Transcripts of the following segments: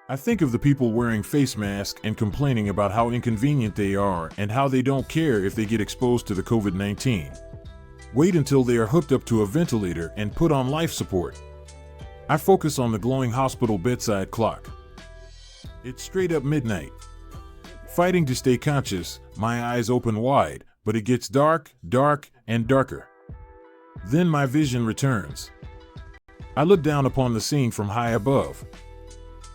I think of the people wearing face masks and complaining about how inconvenient they are and how they don't care if they get exposed to the COVID-19. Wait until they are hooked up to a ventilator and put on life support. I focus on the glowing hospital bedside clock. It's straight up midnight. Fighting to stay conscious, my eyes open wide, but it gets dark, and darker. Then my vision returns. I look down upon the scene from high above.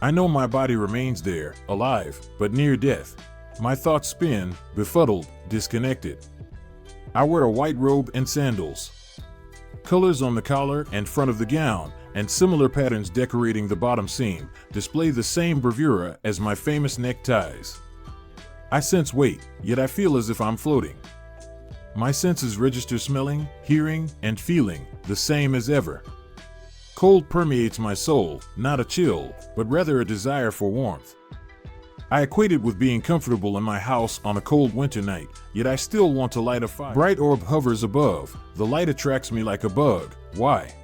I know my body remains there, alive, but near death. My thoughts spin, befuddled, disconnected. I wear a white robe and sandals. Colors on the collar and front of the gown, and similar patterns decorating the bottom seam, display the same bravura as my famous neckties. I sense weight, yet I feel as if I'm floating. My senses register smelling, hearing, and feeling, the same as ever. Cold permeates my soul, not a chill, but rather a desire for warmth. I equate it with being comfortable in my house on a cold winter night, yet I still want to light a fire. Bright orb hovers above, the light attracts me like a bug. Why?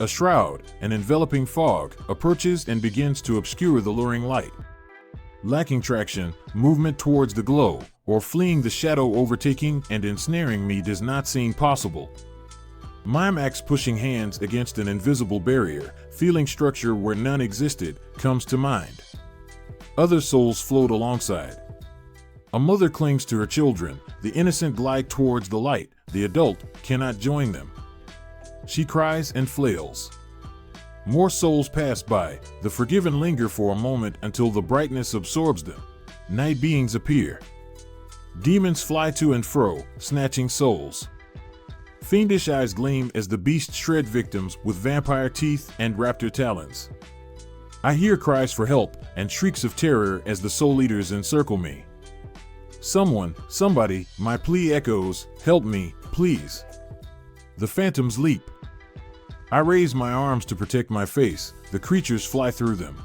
A shroud, an enveloping fog, approaches and begins to obscure the luring light. Lacking traction, movement towards the glow, or fleeing the shadow overtaking and ensnaring me does not seem possible. Mime acts pushing hands against an invisible barrier, feeling structure where none existed, comes to mind. Other souls float alongside. A mother clings to her children, the innocent glide towards the light, the adult cannot join them. She cries and flails. More souls pass by, the forgiven linger for a moment until the brightness absorbs them. Night beings appear. Demons fly to and fro, snatching souls. Fiendish eyes gleam as the beasts shred victims with vampire teeth and raptor talons. I hear cries for help and shrieks of terror as the soul eaters encircle me. Someone, somebody, my plea echoes, help me, please. The phantoms leap. I raise my arms to protect my face, the creatures fly through them.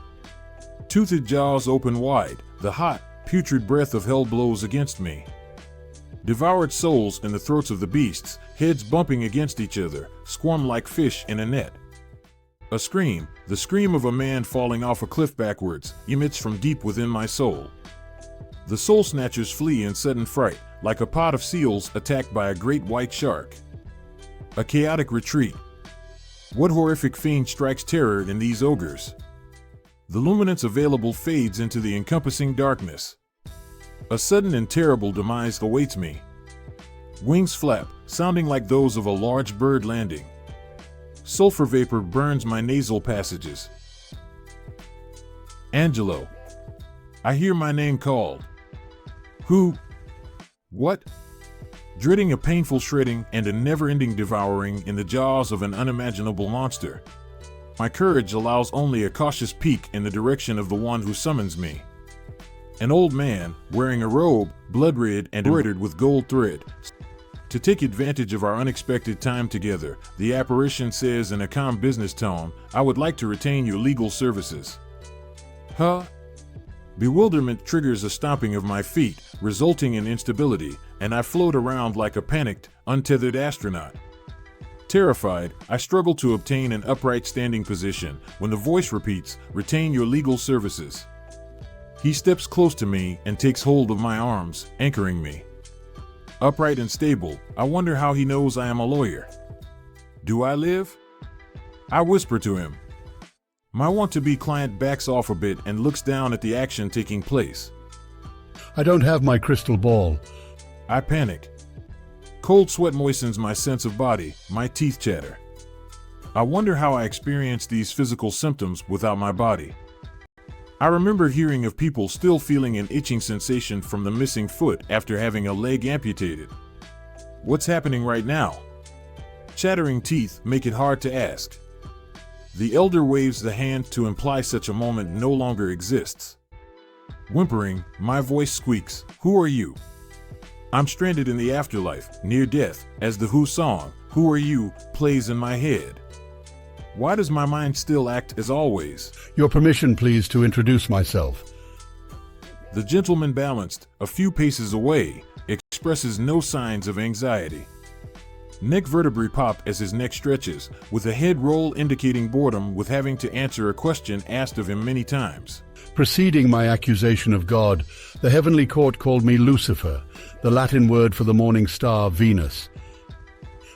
Toothed jaws open wide, the hot, putrid breath of hell blows against me. Devoured souls in the throats of the beasts, heads bumping against each other, squirm like fish in a net. A scream, the scream of a man falling off a cliff backwards, emits from deep within my soul. The soul snatchers flee in sudden fright, like a pod of seals attacked by a great white shark. A chaotic retreat. What horrific fiend strikes terror in these ogres? The luminance available fades into the encompassing darkness. A sudden and terrible demise awaits me. Wings flap, sounding like those of a large bird landing. Sulfur vapor burns my nasal passages. Angelo. I hear my name called. Who? What? Dreading a painful shredding and a never-ending devouring in the jaws of an unimaginable monster. My courage allows only a cautious peek in the direction of the one who summons me. An old man, wearing a robe, blood-red and embroidered with gold thread. To take advantage of our unexpected time together, the apparition says in a calm business tone, I would like to retain your legal services. Huh? Bewilderment triggers a stomping of my feet, resulting in instability, and I float around like a panicked, untethered astronaut. Terrified, I struggle to obtain an upright standing position when the voice repeats, retain your legal services. He steps close to me and takes hold of my arms, anchoring me. Upright and stable, I wonder how he knows I am a lawyer. Do I live? I whisper to him. My want-to-be client backs off a bit and looks down at the action taking place. I don't have my crystal ball. I panic. Cold sweat moistens my sense of body, my teeth chatter. I wonder how I experience these physical symptoms without my body. I remember hearing of people still feeling an itching sensation from the missing foot after having a leg amputated. What's happening right now? Chattering teeth make it hard to ask. The elder waves the hand to imply such a moment no longer exists. Whimpering, my voice squeaks, who are you? I'm stranded in the afterlife, near death, as the Who song, Who Are You, plays in my head. Why does my mind still act as always? Your permission, please, to introduce myself. The gentleman balanced, a few paces away, expresses no signs of anxiety. Neck vertebrae pop as his neck stretches, with a head roll indicating boredom with having to answer a question asked of him many times. Preceding my accusation of God, the heavenly court called me Lucifer, the Latin word for the morning star Venus.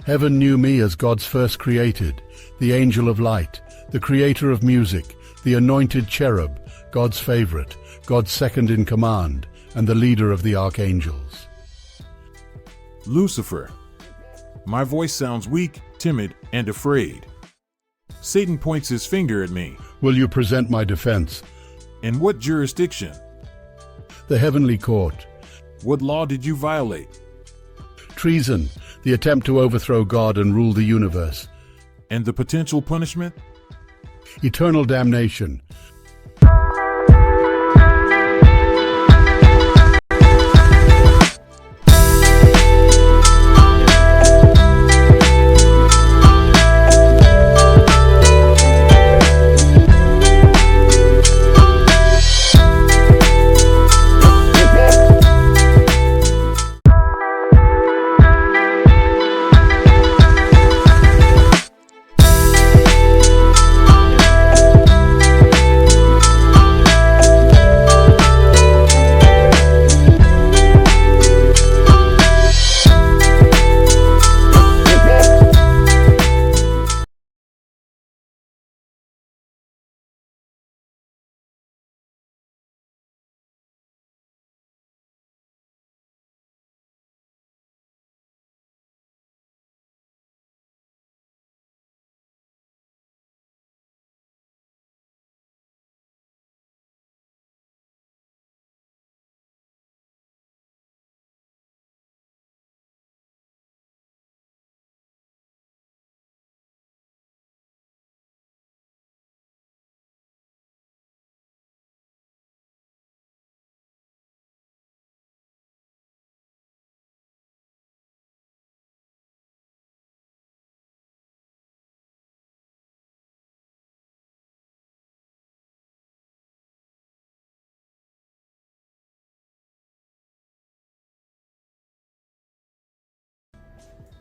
Heaven knew me as God's first created, the angel of light, the creator of music, the anointed cherub, God's favorite, God's second in command, and the leader of the archangels. Lucifer. My voice sounds weak, timid, and afraid. Satan points his finger at me. Will you present my defense? In what jurisdiction? The heavenly court. What law did you violate? Treason, the attempt to overthrow God and rule the universe. And the potential punishment? Eternal damnation.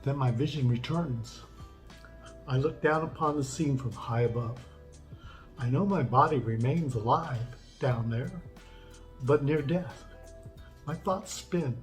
Then my vision returns. I look down upon the scene from high above. I know my body remains alive down there, but near death. My thoughts spin.